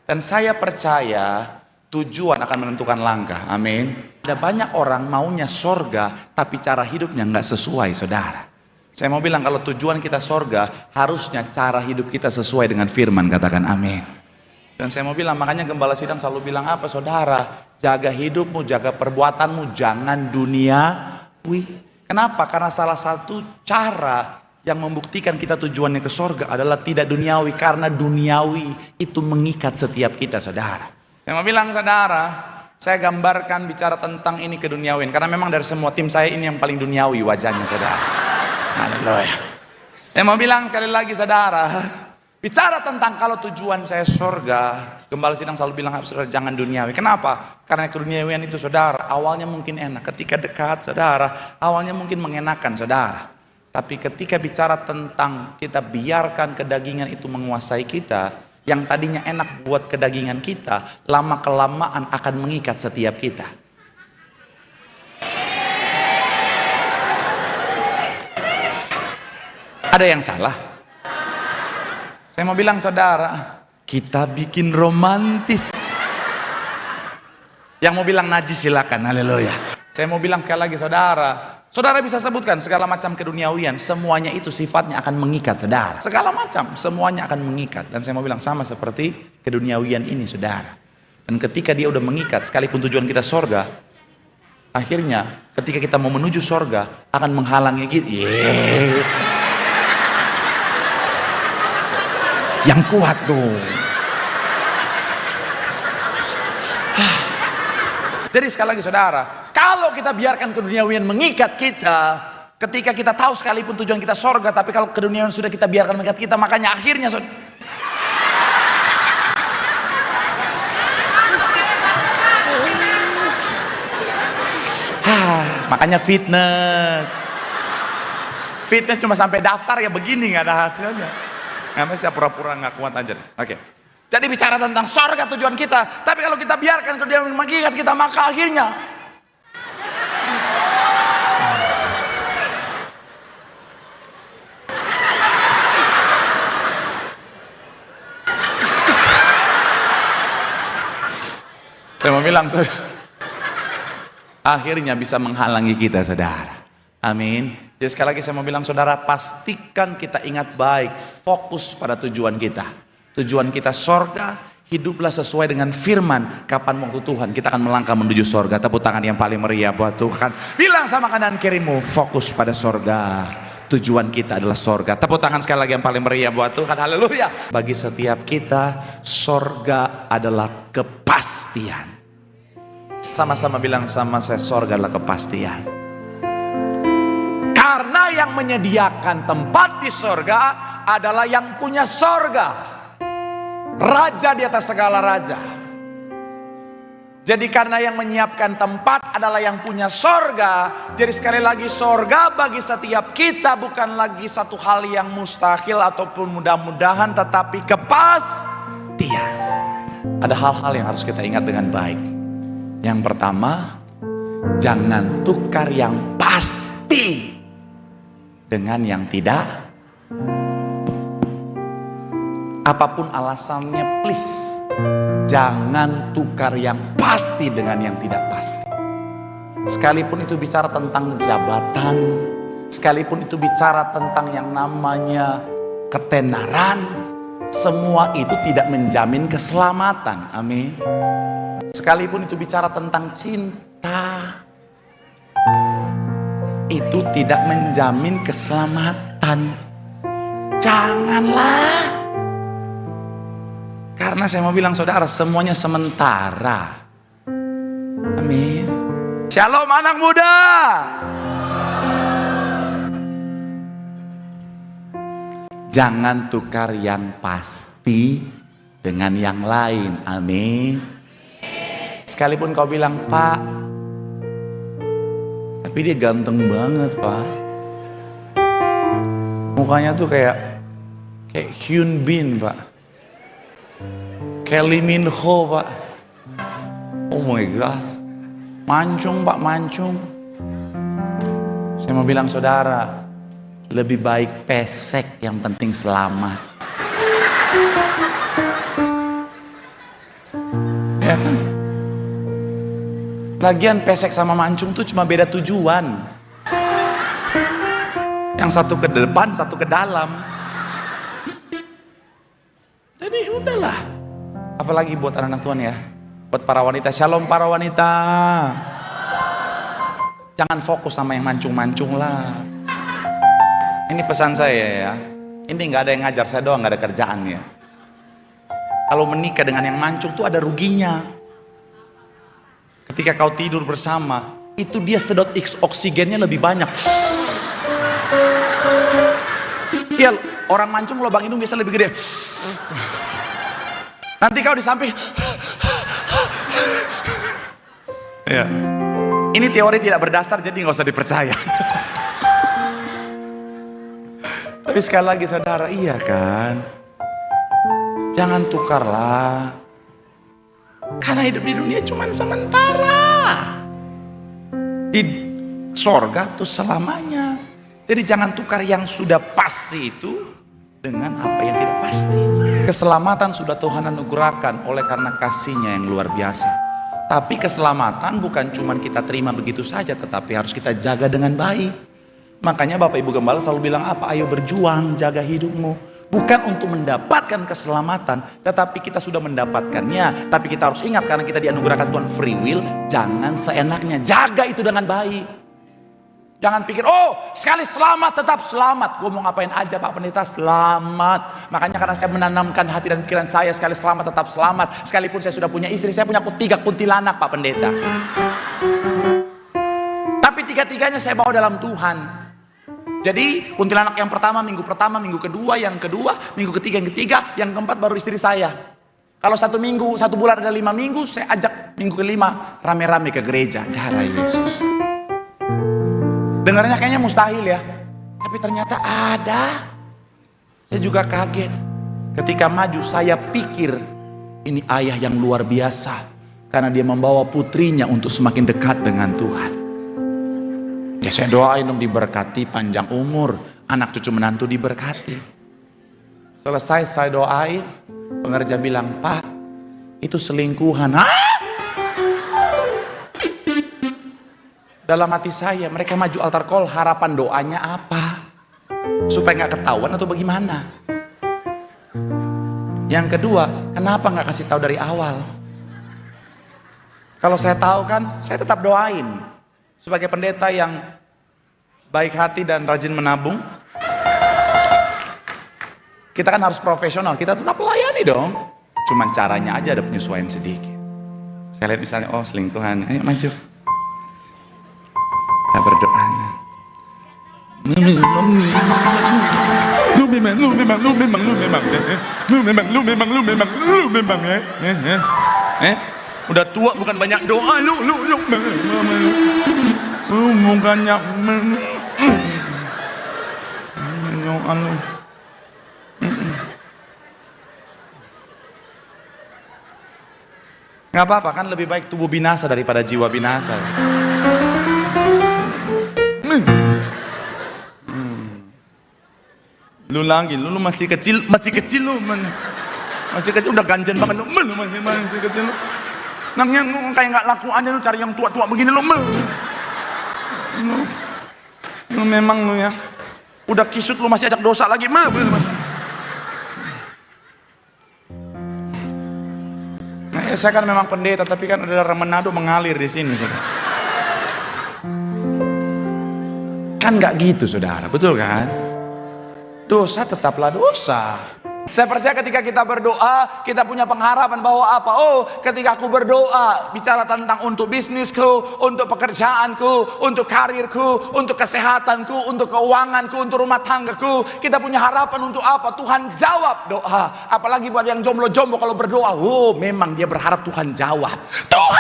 Dan saya percaya tujuan akan menentukan langkah. Amin. Ada banyak orang maunya sorga, tapi cara hidupnya nggak sesuai saudara. Saya mau bilang kalau tujuan kita sorga, harusnya cara hidup kita sesuai dengan firman. Katakan amin. Dan saya mau bilang, makanya Gembala Sidang selalu bilang apa saudara? Jaga hidupmu, jaga perbuatanmu, jangan duniawi. Kenapa? Karena salah satu cara yang membuktikan kita tujuannya ke sorga adalah tidak duniawi. Karena duniawi itu mengikat setiap kita saudara. Saya mau bilang saudara, saya gambarkan bicara tentang ini keduniawian. Karena memang dari semua tim saya ini yang paling duniawi wajahnya saudara. Haleluya. Saya mau bilang sekali lagi saudara, bicara tentang kalau tujuan saya sorga, Gembala Sidang selalu bilang saudara jangan duniawi. Kenapa? Karena keduniawian itu saudara awalnya mungkin enak, ketika dekat saudara awalnya mungkin mengenakan saudara. Tapi ketika bicara tentang kita biarkan kedagingan itu menguasai kita, yang tadinya enak buat kedagingan kita, lama kelamaan akan mengikat setiap kita. Ada yang salah? Saya mau bilang saudara, kita bikin romantis. Yang mau bilang najis silakan, haleluya. Saya mau bilang sekali lagi saudara, saudara bisa sebutkan segala macam keduniawian, semuanya itu sifatnya akan mengikat saudara. Segala macam, semuanya akan mengikat. Dan saya mau bilang sama seperti keduniawian ini saudara. Dan ketika dia udah mengikat, sekalipun tujuan kita sorga, akhirnya ketika kita mau menuju sorga, akan menghalangi kita. Yang kuat tuh. Jadi sekali lagi saudara, kalau kita biarkan keduniawian mengikat kita, ketika kita tahu sekalipun tujuan kita sorga, tapi kalau keduniawian sudah kita biarkan mengikat kita, makanya akhirnya makanya fitness cuma sampai daftar ya begini, nggak ada hasilnya. Namanya saya pura-pura nggak kuat aja. Oke. Jadi bicara tentang sorga tujuan kita, tapi kalau kita biarkan dia mengikat kita, maka akhirnya saya mau bilang akhirnya bisa menghalangi kita saudara. Amin. Jadi sekali lagi saya mau bilang saudara, pastikan kita ingat baik, fokus pada tujuan kita. Tujuan kita sorga, hiduplah sesuai dengan firman. Kapan waktu Tuhan kita akan melangkah menuju sorga. Tepuk tangan yang paling meriah buat Tuhan. Bilang sama kanan kirimu, fokus pada sorga. Tujuan kita adalah sorga. Tepuk tangan sekali lagi yang paling meriah buat Tuhan. Haleluya. Bagi setiap kita, sorga adalah kepastian. Sama-sama bilang sama saya, sorga adalah kepastian. Karena yang menyediakan tempat di sorga adalah yang punya sorga. Raja di atas segala raja. Jadi karena yang menyiapkan tempat adalah yang punya sorga. Jadi sekali lagi sorga bagi setiap kita bukan lagi satu hal yang mustahil ataupun mudah-mudahan, tetapi kepastian. Ada hal-hal yang harus kita ingat dengan baik. Yang pertama, Jangan tukar yang pasti dengan yang tidak. Apapun alasannya, please jangan tukar yang pasti dengan yang tidak pasti. Sekalipun itu bicara tentang jabatan, sekalipun itu bicara tentang yang namanya ketenaran, semua itu tidak menjamin keselamatan. Amin. Sekalipun itu bicara tentang cinta, itu tidak menjamin keselamatan. Janganlah. Karena saya mau bilang saudara, semuanya sementara. Amin. Shalom anak muda. Jangan tukar yang pasti dengan yang lain. Amin. Sekalipun kau bilang, Pak, tapi dia ganteng banget, Pak. Mukanya tuh kayak Hyun Bin, Pak. Kelly Minho, Pak. Oh my God. Mancung, Pak, mancung. Saya mau bilang saudara, lebih baik pesek, yang penting selamat. Ya kan? Lagian pesek sama mancung tuh cuma beda tujuan. Yang satu ke depan, satu ke dalam. Jadi udahlah. Apalagi buat anak-anak Tuhan ya. Buat para wanita, shalom para wanita. Jangan fokus sama yang mancung-mancung lah. Ini pesan saya ya. Ini gak ada yang ngajar, saya doang gak ada kerjaan ya. Kalau menikah dengan yang mancung tuh ada ruginya. Ketika kau tidur bersama, itu dia sedot oksigennya lebih banyak. Iya, orang mancung lubang hidung biasa lebih gede. Nanti kau di samping. Ya. Ini teori tidak berdasar, jadi nggak usah dipercaya. Tapi sekali lagi saudara, iya kan? Jangan tukarlah. Karena hidup di dunia cuma sementara. Di sorga tuh selamanya. Jadi jangan tukar yang sudah pasti itu dengan apa yang tidak pasti. Keselamatan sudah Tuhan anugerahkan oleh karena kasih-Nya yang luar biasa. Tapi keselamatan bukan cuma kita terima begitu saja, tetapi harus kita jaga dengan baik. Makanya Bapak Ibu Gembala selalu bilang apa? Ayo berjuang, jaga hidupmu. Bukan untuk mendapatkan keselamatan, tetapi kita sudah mendapatkannya. Tapi kita harus ingat, karena kita dianugerahkan Tuhan free will, jangan seenaknya. Jaga itu dengan baik. Jangan pikir, oh sekali selamat tetap selamat. Gue mau ngapain aja Pak Pendeta, selamat. Makanya karena saya menanamkan hati dan pikiran saya, sekali selamat tetap selamat. Sekalipun saya sudah punya istri, saya punya 3 kuntilanak Pak Pendeta. Tapi 3-tiganya saya bawa dalam Tuhan. Jadi kuntilanak yang pertama, minggu kedua, yang kedua, minggu ketiga, yang ketiga, yang keempat baru istri saya. Kalau 1 minggu, 1 bulan ada 5 minggu, saya ajak minggu kelima rame-rame ke gereja. Darah Yesus. Dengarnya kayaknya mustahil ya, tapi ternyata ada. Saya juga kaget ketika maju. Saya pikir ini ayah yang luar biasa, karena dia membawa putrinya untuk semakin dekat dengan Tuhan. Ya saya doain dong, diberkati panjang umur, anak cucu menantu diberkati. Selesai saya doain, pengerja bilang, Pak itu selingkuhan. Hah? Dalam hati saya, mereka maju altar call, harapan doanya apa? Supaya nggak ketahuan atau bagaimana? Yang kedua, kenapa nggak kasih tahu dari awal? Kalau saya tahu kan, saya tetap doain. Sebagai pendeta yang baik hati dan rajin menabung, kita kan harus profesional, kita tetap melayani dong. Cuman caranya aja ada penyesuaian sedikit. Saya lihat misalnya, oh selingkuhan, ayo maju. Kita berdoa. Lu memang ya. Udah tua bukan banyak doa lu bukannya nggak apa-apa kan, lebih baik tubuh binasa daripada jiwa binasa. Lu lagi, lu masih kecil lu, masih kecil udah ganjen banget lu, masih kecil lu. Nangnya kayak nggak laku aja lu cari yang tua-tua begini lu, lu memang lu ya, udah kisut lu masih ajak dosa lagi, Nah, ya, saya kan memang pendeta, tapi kan ada darah Manado mengalir di sini, saudara. Kan nggak gitu, saudara, betul kan? Dosa tetaplah dosa. Saya percaya ketika kita berdoa, kita punya pengharapan bahwa apa? Oh, ketika aku berdoa, bicara tentang untuk bisnisku, untuk pekerjaanku, untuk karirku, untuk kesehatanku, untuk keuanganku, untuk rumah tanggaku, kita punya harapan untuk apa? Tuhan jawab doa. Apalagi buat yang jomblo-jomblo kalau berdoa, oh memang dia berharap Tuhan jawab. Tuhan.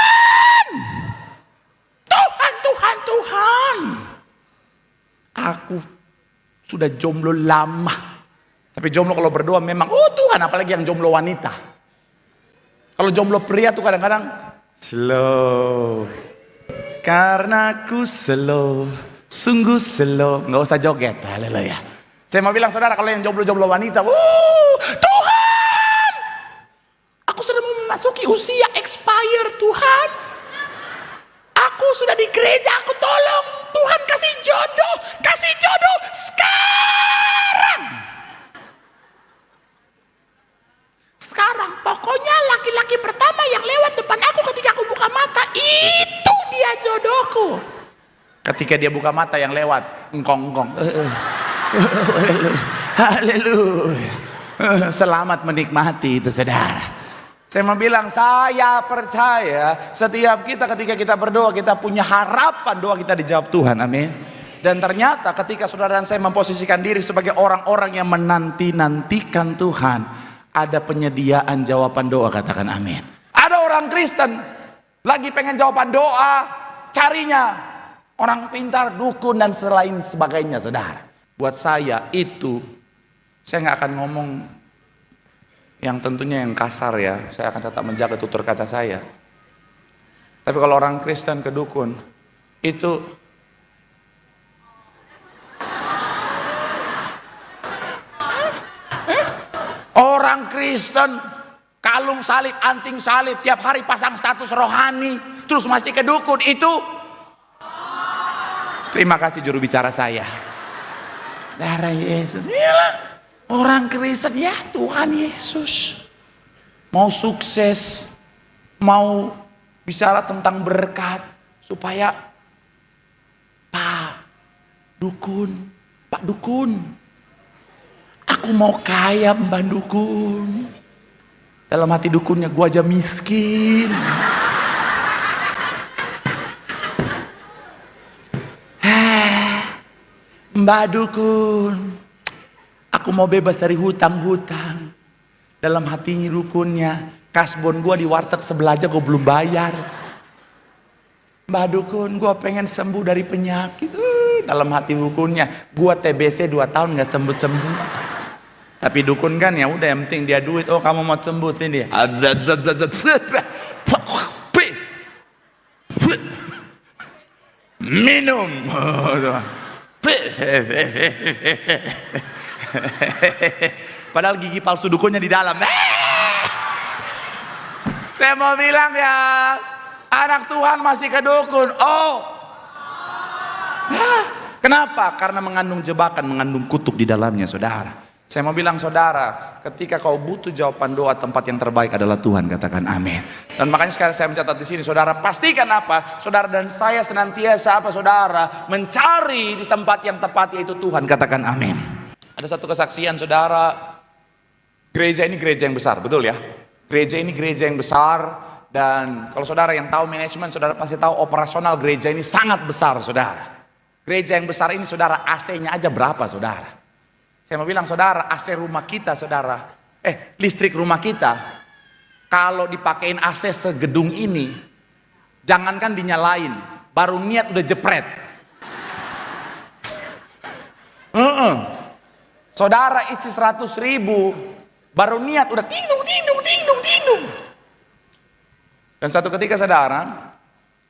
Aku sudah jomblo lama, tapi jomblo kalau berdoa memang, oh Tuhan, apalagi yang jomblo wanita. Kalau jomblo pria tuh kadang-kadang slow, karena aku slow, sungguh slow, nggak usah joget, haleluya. Saya mau bilang saudara, kalau yang jomblo-jomblo wanita, Tuhan, aku sudah mau memasuki usia expire, Tuhan. Aku sudah di gereja, aku tolong Tuhan kasih jodoh sekarang. Pokoknya laki-laki pertama yang lewat depan aku ketika aku buka mata, itu dia jodohku. Ketika dia buka mata yang lewat, engkong. Haleluya. Selamat menikmati itu, saudara. Saya mau bilang, saya percaya setiap kita ketika kita berdoa, kita punya harapan doa kita dijawab Tuhan, amin. Dan ternyata ketika saudara dan saya memposisikan diri sebagai orang-orang yang menanti-nantikan Tuhan, ada penyediaan jawaban doa, katakan amin. Ada orang Kristen lagi pengen jawaban doa, carinya orang pintar, dukun dan selain sebagainya, saudara. Buat saya itu, saya nggak akan ngomong yang tentunya yang kasar ya, saya akan tetap menjaga tutur kata saya. Tapi kalau orang Kristen ke dukun, itu orang Kristen kalung salib, anting salib, tiap hari pasang status rohani, terus masih ke dukun, itu terima kasih juru bicara saya, darah Yesus. Iyalah, orang Kristen, ya Tuhan Yesus mau sukses, mau bicara tentang berkat, supaya Pak Dukun, aku mau kaya, Mbak Dukun. Dalam hati dukunnya, gua aja miskin. Mbak Dukun, aku mau bebas dari hutang-hutang. Dalam hatinya dukunnya, kasbon gua di warteg sebelah aja gua belum bayar. Mbak Dukun, gua pengen sembuh dari penyakit. Dalam hati dukunnya, gua TBC 2 tahun gak sembuh-sembuh. Tapi dukun kan ya udah, yang penting dia duit. Oh, kamu mau sembuh sini. Minum. Padahal gigi palsu dukunnya di dalam. Saya mau bilang ya, anak Tuhan masih ke dukun. Kenapa? Karena mengandung jebakan, mengandung kutuk di dalamnya, saudara. Saya mau bilang saudara, ketika kau butuh jawaban doa, tempat yang terbaik adalah Tuhan, katakan amin. Dan makanya sekarang saya mencatat di sini, saudara pastikan apa? Saudara dan saya senantiasa apa, saudara? Mencari di tempat yang tepat, yaitu Tuhan, katakan amin. Ada satu kesaksian, saudara. Gereja ini gereja yang besar, betul ya? Gereja ini gereja yang besar, dan kalau saudara yang tahu manajemen, saudara pasti tahu operasional gereja ini sangat besar, saudara. Gereja yang besar ini, saudara, AC-nya aja berapa, saudara? Saya mau bilang saudara, AC rumah kita, saudara, listrik rumah kita, kalau dipakein AC segedung ini, jangankan dinyalain, baru niat udah jepret. Saudara isi 100.000, baru niat udah tindung. Dan satu ketika saudara,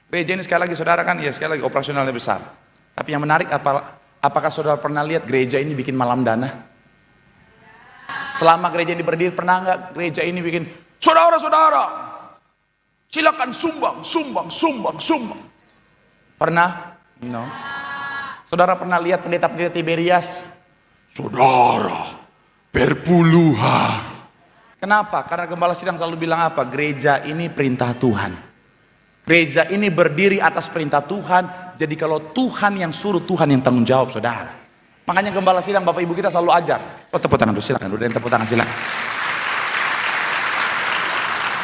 Gereja ini sekali lagi saudara kan, ya sekali lagi operasionalnya besar. Tapi yang menarik, apakah saudara pernah lihat gereja ini bikin malam dana? Selama gereja ini berdiri, pernah nggak gereja ini bikin, saudara-saudara, silakan sumbang. Pernah? No. Saudara pernah lihat pendeta-pendeta Tiberias? Saudara, berpuluhan. Kenapa? Karena gembala sidang selalu bilang apa? Gereja ini perintah Tuhan. Gereja ini berdiri atas perintah Tuhan. Jadi kalau Tuhan yang suruh, Tuhan yang tanggung jawab, saudara. Makanya gembala sidang Bapak Ibu kita selalu ajar. Oh, tepuk tangan dulu, silakan. Udah yang tepuk tangan, silakan.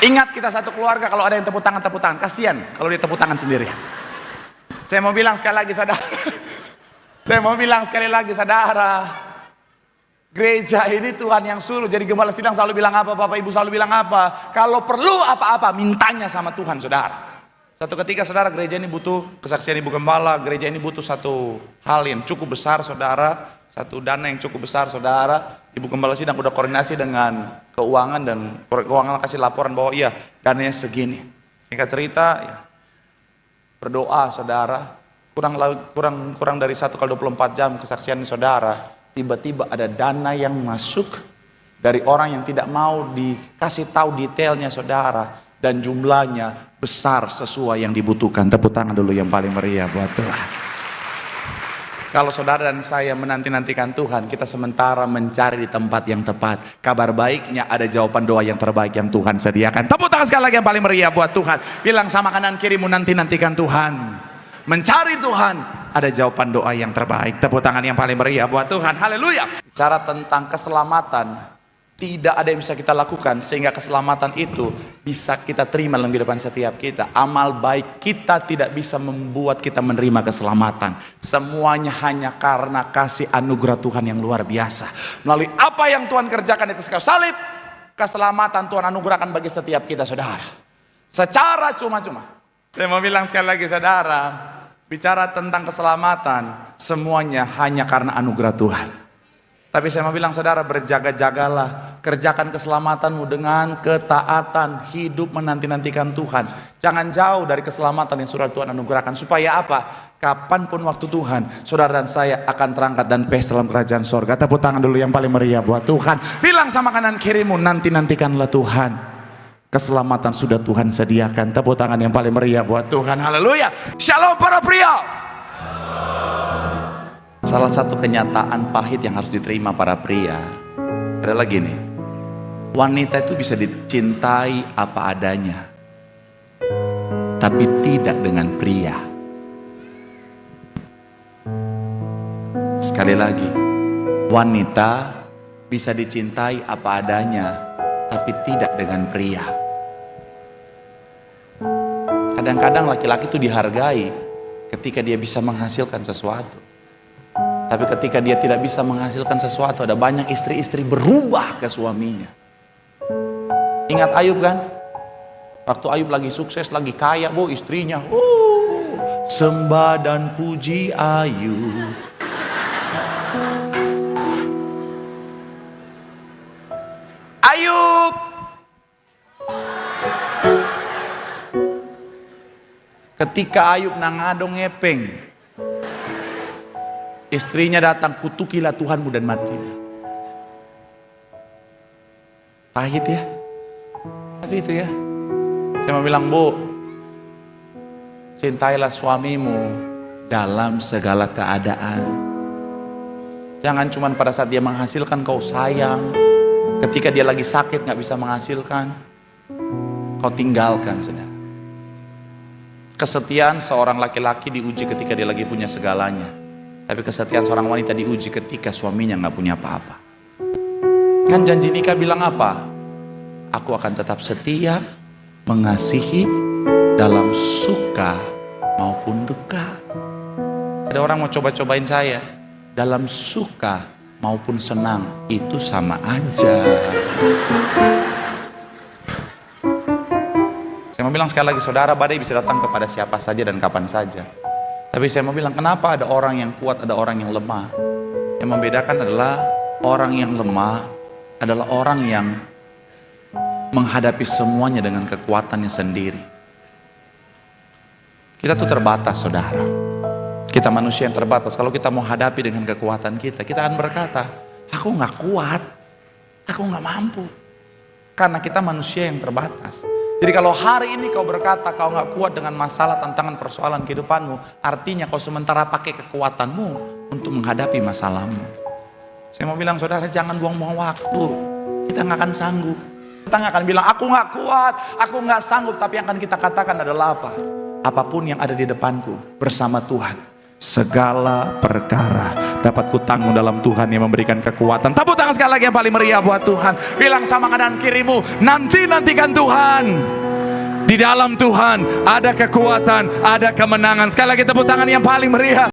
Ingat, kita satu keluarga, kalau ada yang tepuk tangan. Kasihan kalau dia tepuk tangan sendiri. Saya mau bilang sekali lagi, saudara. Gereja ini Tuhan yang suruh. Jadi gembala sidang selalu bilang apa? Bapak Ibu selalu bilang apa? Kalau perlu apa-apa, mintanya sama Tuhan, saudara. Satu ketika, saudara, gereja ini butuh kesaksian ibu gembala. Gereja ini butuh satu hal yang cukup besar, saudara. Satu dana yang cukup besar, saudara. Ibu gembala sidang udah koordinasi dengan keuangan, dan keuangan kasih laporan bahwa iya, dananya segini. Singkat cerita, ya, berdoa, saudara. Kurang dari 1x24 jam kesaksian saudara. Tiba-tiba ada dana yang masuk dari orang yang tidak mau dikasih tahu detailnya, saudara. Dan jumlahnya besar sesuai yang dibutuhkan. Tepuk tangan dulu yang paling meriah buat Tuhan. Kalau saudara dan saya menanti-nantikan Tuhan, kita sementara mencari di tempat yang tepat. Kabar baiknya ada jawaban doa yang terbaik yang Tuhan sediakan. Tepuk tangan sekali lagi yang paling meriah buat Tuhan. Bilang sama kanan kirimu, nanti-nantikan Tuhan. Mencari Tuhan, ada jawaban doa yang terbaik. Tepuk tangan yang paling meriah buat Tuhan. Haleluya. Bicara tentang keselamatan, tidak ada yang bisa kita lakukan sehingga keselamatan itu bisa kita terima dalam kehidupan setiap kita. Amal baik kita tidak bisa membuat kita menerima keselamatan. Semuanya hanya karena kasih anugerah Tuhan yang luar biasa. Melalui apa yang Tuhan kerjakan di atas kayu salib, keselamatan Tuhan anugerahkan bagi setiap kita, saudara. Secara cuma-cuma. Saya mau bilang sekali lagi, saudara, bicara tentang keselamatan, semuanya hanya karena anugerah Tuhan. Tapi saya mau bilang, saudara, berjaga-jagalah. Kerjakan keselamatanmu dengan ketaatan. Hidup menanti-nantikan Tuhan. Jangan jauh dari keselamatan yang sudah Tuhan anugerahkan. Supaya apa? Kapanpun waktu Tuhan, saudara dan saya akan terangkat dan pes dalam kerajaan sorga. Tepuk tangan dulu yang paling meriah buat Tuhan. Bilang sama kanan kirimu, nanti-nantikanlah Tuhan. Keselamatan sudah Tuhan sediakan. Tepuk tangan yang paling meriah buat Tuhan. Haleluya. Shalom para pria. Salah satu kenyataan pahit yang harus diterima para pria adalah gini. Wanita itu bisa dicintai apa adanya, tapi tidak dengan pria. Sekali lagi, wanita bisa dicintai apa adanya, tapi tidak dengan pria. Kadang-kadang laki-laki itu dihargai ketika dia bisa menghasilkan sesuatu. Tapi ketika dia tidak bisa menghasilkan sesuatu, ada banyak istri-istri berubah ke suaminya. Ingat Ayub kan? Waktu Ayub lagi sukses, lagi kaya, istrinya, sembah dan puji Ayub. Ayub. Ketika Ayub nangadong ngepeng, istrinya datang, kutukilah Tuhanmu dan matilah. Pahit ya, tapi itu ya. Saya mau bilang, Bu, cintailah suamimu dalam segala keadaan. Jangan cuma pada saat dia menghasilkan kau sayang. Ketika dia lagi sakit gak bisa menghasilkan, kau tinggalkan, saudara. Kesetiaan seorang laki-laki diuji ketika dia lagi punya segalanya. Tapi kesetiaan seorang wanita diuji ketika suaminya gak punya apa-apa. Kan janji nikah bilang apa? Aku akan tetap setia, mengasihi dalam suka maupun duka. Ada orang mau coba-cobain saya. Dalam suka maupun senang, itu sama aja. Saya mau bilang sekali lagi, saudara, badai bisa datang kepada siapa saja dan kapan saja. Tapi saya mau bilang, kenapa ada orang yang kuat, ada orang yang lemah? Yang membedakan adalah orang yang lemah adalah orang yang menghadapi semuanya dengan kekuatannya sendiri. Kita tuh terbatas, saudara. Kita manusia yang terbatas. Kalau kita mau hadapi dengan kekuatan kita akan berkata, aku nggak kuat, aku nggak mampu. Karena kita manusia yang terbatas. Jadi kalau hari ini kau berkata kau nggak kuat dengan masalah, tantangan, persoalan kehidupanmu, artinya kau sementara pakai kekuatanmu untuk menghadapi masalahmu. Saya mau bilang, saudara, jangan buang-buang waktu. Kita nggak akan sanggup. Kita nggak akan bilang, aku nggak kuat, aku nggak sanggup. Tapi yang akan kita katakan adalah apa? Apapun yang ada di depanku bersama Tuhan, segala perkara dapat kutanggung dalam Tuhan yang memberikan kekuatan. Tepuk tangan sekali lagi yang paling meriah buat Tuhan. Bilang sama kanan kirimu, nantikan Tuhan. Di dalam Tuhan ada kekuatan, ada kemenangan. Sekali lagi tepuk tangan yang paling meriah.